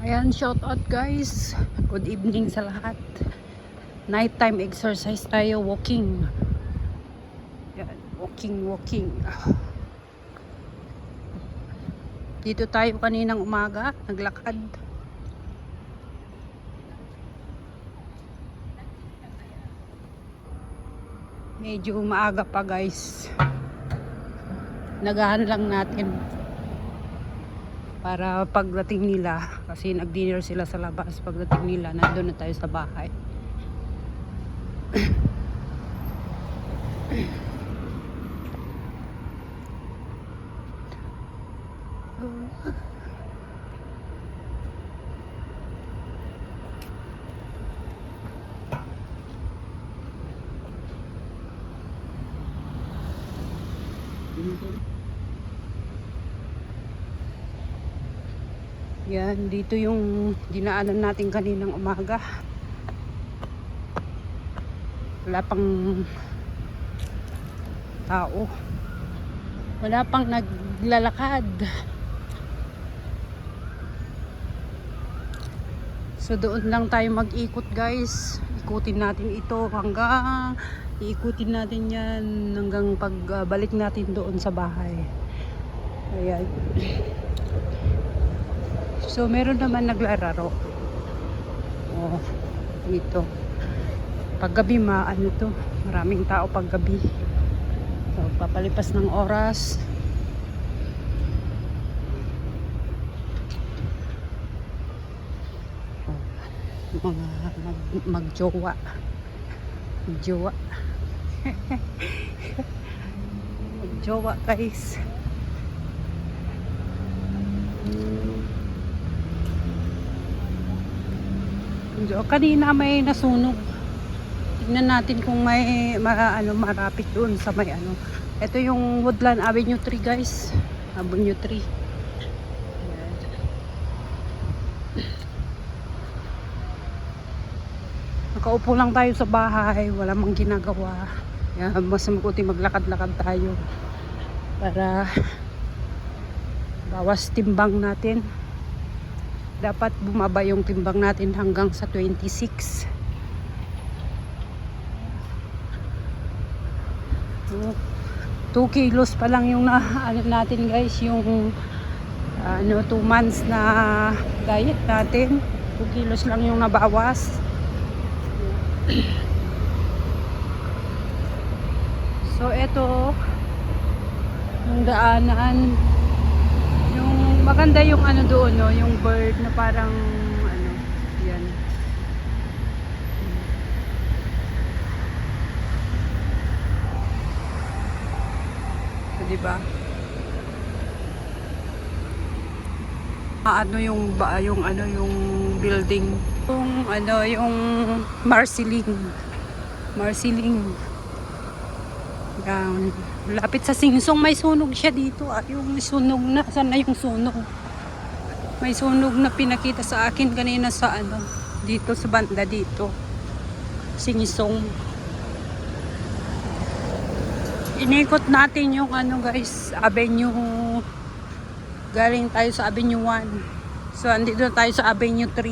Ayan, shout out guys. Good evening sa lahat. Nighttime exercise tayo, walking. Ayan, walking. Dito tayo kaninang umaga, naglakad. Medyo maaga pa guys. Nagahan lang natin. Para pagdating nila, kasi nag-dinner sila sa labas, pagdating nila, nandun na tayo sa bahay. Yan, dito yung dinaanan natin kaninang umaga. Wala pang tao. Wala pang naglalakad. So doon lang tayo mag-ikot guys. Ikutin natin ito hanggang iikutin natin yan hanggang pagbalik natin doon sa bahay. Ayan. So meron naman naglalaro. Oh, dito. Paggabi ano to, maraming tao paggabi. So papalipas ng oras. Mga magjowa. Magjowa guys. Kanina may nasunog. Tingnan natin kung may marapit doon sa may ano. Ito yung Woodland Avenue 3 guys. Avenue 3. Nakaupo lang tayo sa bahay, wala mang ginagawa. Yan, mas mabuti maglakad-lakad tayo para bawas timbang natin. Dapat bumaba yung timbang natin hanggang sa 26. 2 kilos pa lang yung natin guys, yung 2 months na diet natin. 2 kilos lang yung nabawas. So eto yung daanan, yung maganda yung doon no, yung bird na parang yan. So, diba? Yung building, yung Marsiling. Yan. Lapit sa Singsong, may sunog siya dito. Yung sunog na, saan na yung sunog? May sunog na pinakita sa akin kanina sa dito sa banda dito. Singsong. Inikot natin yung guys, Avenue. Galing tayo sa Avenue 1. So andito tayo sa Avenue 3.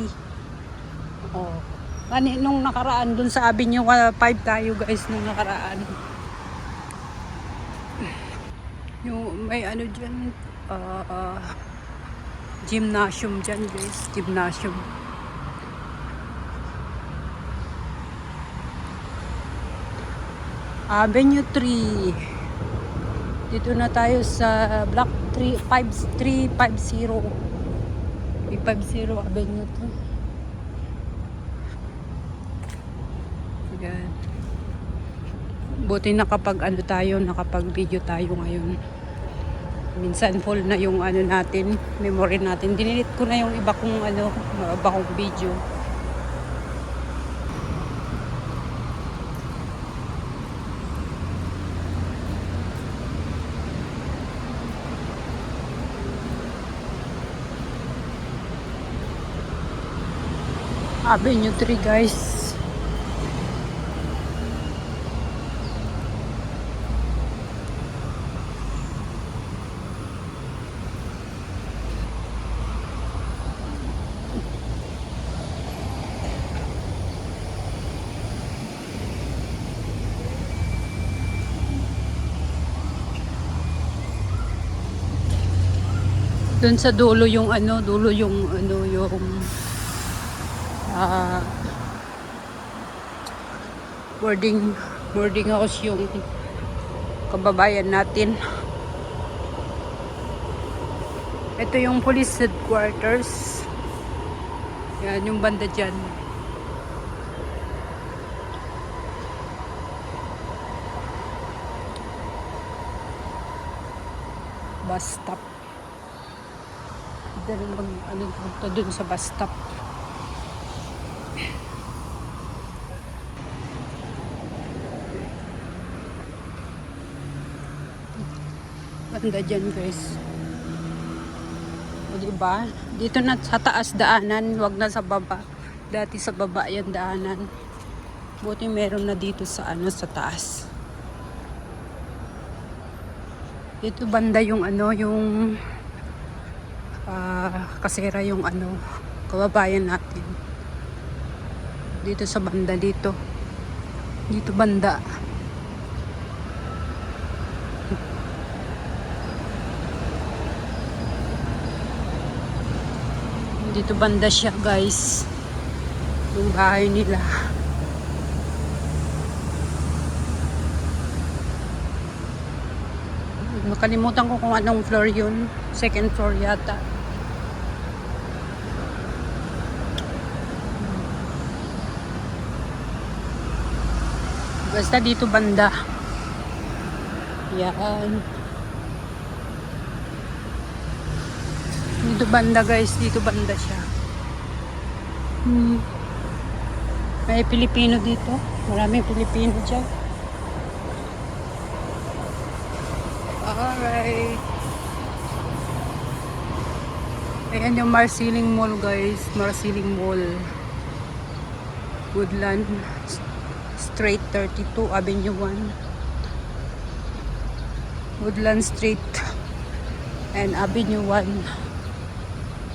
Oh. Nung nakaraan dun sa Avenue 5 tayo guys nung nakaraan. Yung may dyan, gymnasium dyan guys, gymnasium. Avenue 3. Dito na tayo sa block 350. 350 Avenue 2. Yan. Buti nakapag video tayo ngayon. Minsan full na yung natin, memory natin. Dinilit ko na yung iba kong video. Avenue 3 guys. Doon sa dulo yung ano, yung ah, boarding house yung kababayan natin. Ito yung police headquarters. Yan yung banda dyan. Bus stop. Dahil punta dun sa bus stop. Banda dyan guys. O diba? Dito na sa taas daanan, wag na sa baba. Dati sa baba yan daanan. Buti meron na dito sa sa taas. Dito banda yung yung kasera yung kababayan natin. Dito sa banda dito. Dito banda. Dito banda siya guys. Yung bahay nila. Nakalimutan ko kung anong floor yun. Second floor yata. Basta dito banda. Yan. Dito banda guys. Dito banda siya. May Pilipino dito. Maraming Pilipino dyan. Alright. Ayan yung Marsiling Mall guys. Marsiling Mall. Woodland Street 32 Avenue 1. Woodland Street and Avenue 1.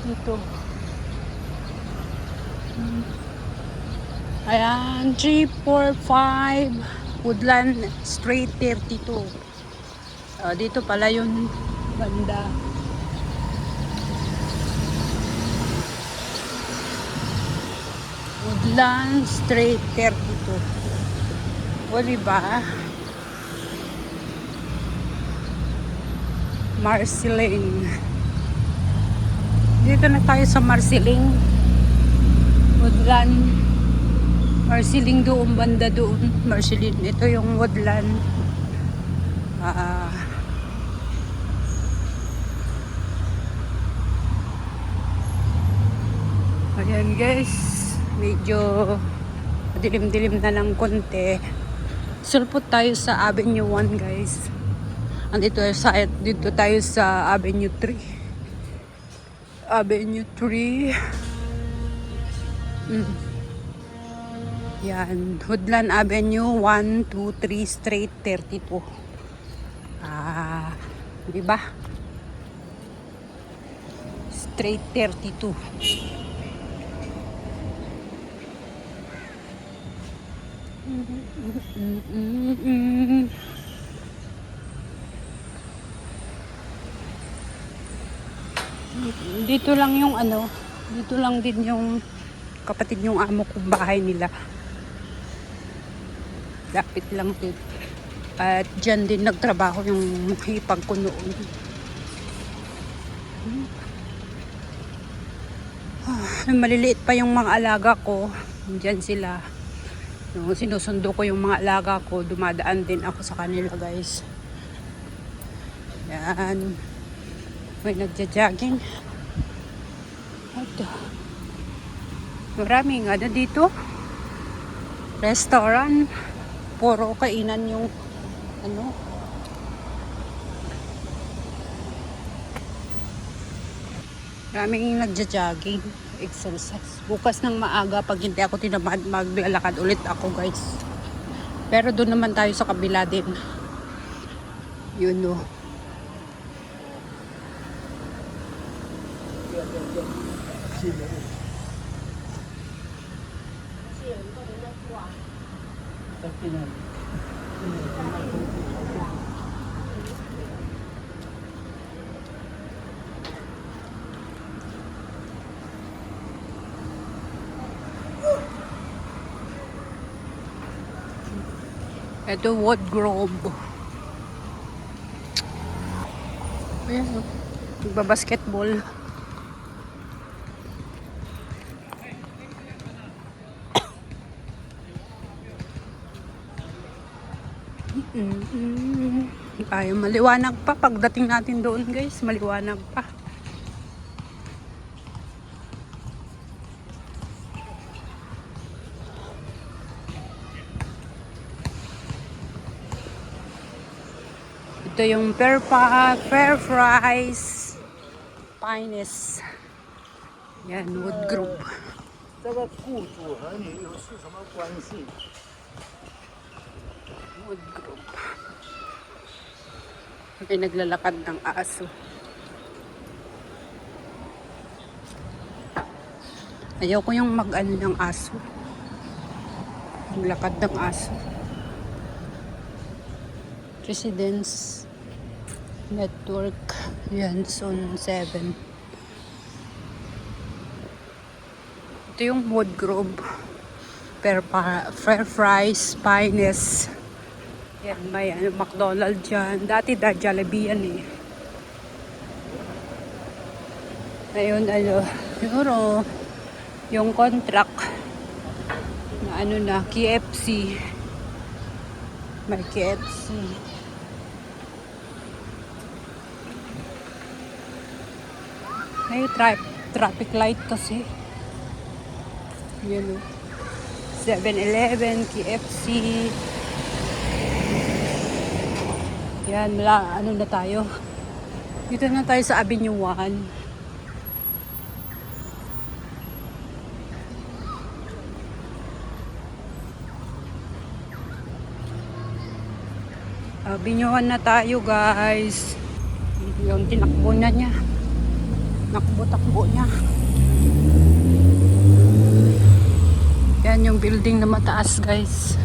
Dito. Ayan. 345 Woodland Street 32. Dito pala yung banda. Woodland Street 32. O diba? Marsiling. Dito na tayo sa Marsiling. Woodland. Marsiling doon, banda doon. Marsiling. Ito yung Woodland. Ayan guys, medyo dilim-dilim na ng konti. Sulpot tayo sa Avenue 1 guys. Dito tayo sa Avenue 3. Avenue 3. Yan, Woodland Avenue 1, 2, 3 Street 32. Diba? Street 32. Dito lang yung dito lang din yung kapatid yung amo kong bahay nila. Lapit lang din. At dyan din nagtrabaho yung hipag ko noon. Maliliit pa yung mga alaga ko. Dyan sila. Sinusundo ko yung mga alaga ko. Dumadaan din ako sa kanila guys. Yan. May nagja-jogging. Ito. Maraming dito. Restaurant. Puro kainan yung maraming nagja-jogging. Exercise. Bukas ng maaga pag hindi ako tinamad maglalakad ulit ako guys. Pero doon naman tayo sa kabila din. Yun Ito, Woodgrove. Ayan, oh. Nagbabasketball. Ay, maliwanag pa. Pagdating natin doon, guys, maliwanag pa. Ito yung Fairprice Pines. Yan, Woodgrove. 这个雇主和你是什么关系？ Woodgrove. May naglalakad ng aso. Ayaw ko yung mag-ano ng aso. Maglakad ng aso. Residence Network. Yan, Zone 7. Ito yung Woodgrove. Fairprice Pines. Yan, may McDonald's dyan. Dati Jollibee yan eh. Ayun, siguro, yung contract na na, KFC. May KFC. May traffic light kasi. Yan o. 7-Eleven, KFC. Yan, na tayo. Dito na tayo sa Avenue 1. Avenue 1 na tayo, guys. Yung tinakbo na niya. Nakbo-takbo niya. Yan yung building na mataas, guys.